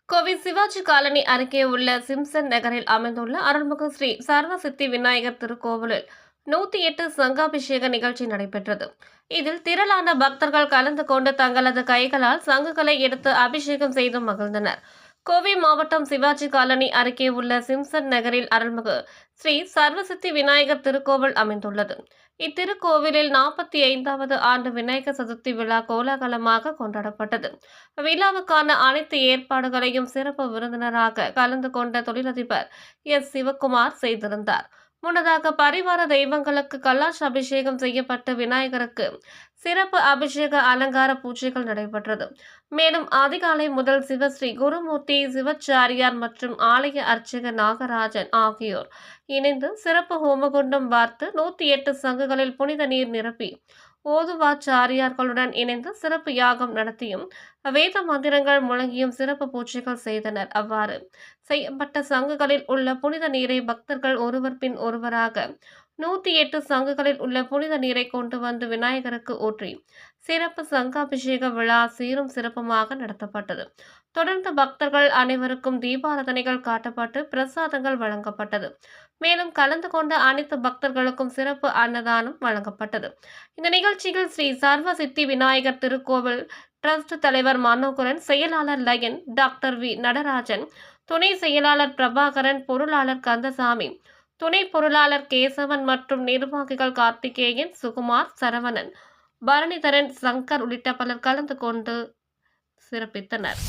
Kovai Sivaji colony அருகே உள்ள Simpson நகரில் அமைந்துள்ள அருள்மிகு ஸ்ரீ சர்வசித்தி விநாயகர் திருக்கோவிலில் 108 சங்காபிஷேக நிகழ்ச்சி நடைபெற்றது. இதில் திரளான பக்தர்கள் கலந்து கொண்டு தங்களது கைகளால் சங்குகளை எடுத்து அபிஷேகம் செய்து மகிழ்ந்தனர். கோவை மாவட்டம் சிவாஜி காலனி அருகே உள்ள சிம்சன் நகரில் அருள்மிகு ஸ்ரீ சர்வசித்தி விநாயகர் திருக்கோவில் அமைந்துள்ளது. இத்திருக்கோவிலில் 45வது ஆண்டு விநாயகர் சதுர்த்தி விழா கோலாகலமாக கொண்டாடப்பட்டது. விழாவுக்கான அனைத்து ஏற்பாடுகளையும் சிறப்பு விருந்தினராக கலந்து கொண்ட தொழிலதிபர் சிவக்குமார் செய்திருந்தார். முன்னதாக பரிவார தெய்வங்களுக்கு கலச அபிஷேகம் செய்யப்பட்டு விநாயகருக்கு சிறப்பு அபிஷேக அலங்கார பூஜைகள் நடைபெற்றது. மேலும் அதிகாலை முதல் சிவஸ்ரீ குருமூர்த்தி சிவாச்சாரியார் மற்றும் ஆலய அர்ச்சகர் நாகராஜன் ஆகியோர் இணைந்து சிறப்பு ஹோமகுண்டம் வார்த்து 108 சங்குகளில் புனித நீர் நிரப்பி ஓதுவாச்சாரியார்களுடன் இணைந்து சிறப்பு யாகம் நடத்தியும் வேத மந்திரங்கள் முழங்கியும் சிறப்பு பூஜைகள் செய்தனர். அவ்வாறு செய்யப்பட்ட சங்குகளில் உள்ள புனித நீரை பக்தர்கள் ஒருவர் பின் ஒருவராக 108 சங்குகளில் உள்ள புனித நீரை கொண்டு வந்து விநாயகருக்கு ஊற்றி சிறப்பு சங்காபிஷேக விழா சீரும் சிறப்புமாக நடத்தப்பட்டது. தொடர்ந்து பக்தர்கள் அனைவருக்கும் தீபாராதனைகள் காட்டப்பட்டு பிரசாதங்கள் வழங்கப்பட்டது. மேலும் கலந்து கொண்ட அனைத்து பக்தர்களுக்கும் சிறப்பு அன்னதானம் வழங்கப்பட்டது. இந்த நிகழ்ச்சியில் ஸ்ரீ சர்வசித்தி விநாயகர் திருக்கோவில் டிரஸ்ட் தலைவர் மனோகரன், செயலாளர் லயன், டாக்டர் வி நடராஜன், துணை செயலாளர் பிரபாகரன், பொருளாளர் கந்தசாமி, துணை பொருளாளர் கேசவன் மற்றும் நிர்வாகிகள் கார்த்திகேயன், சுகுமார், சரவணன், பரணிதரன், சங்கர் உள்ளிட்ட பலர் கலந்து கொண்டு சிறப்பித்தனர்.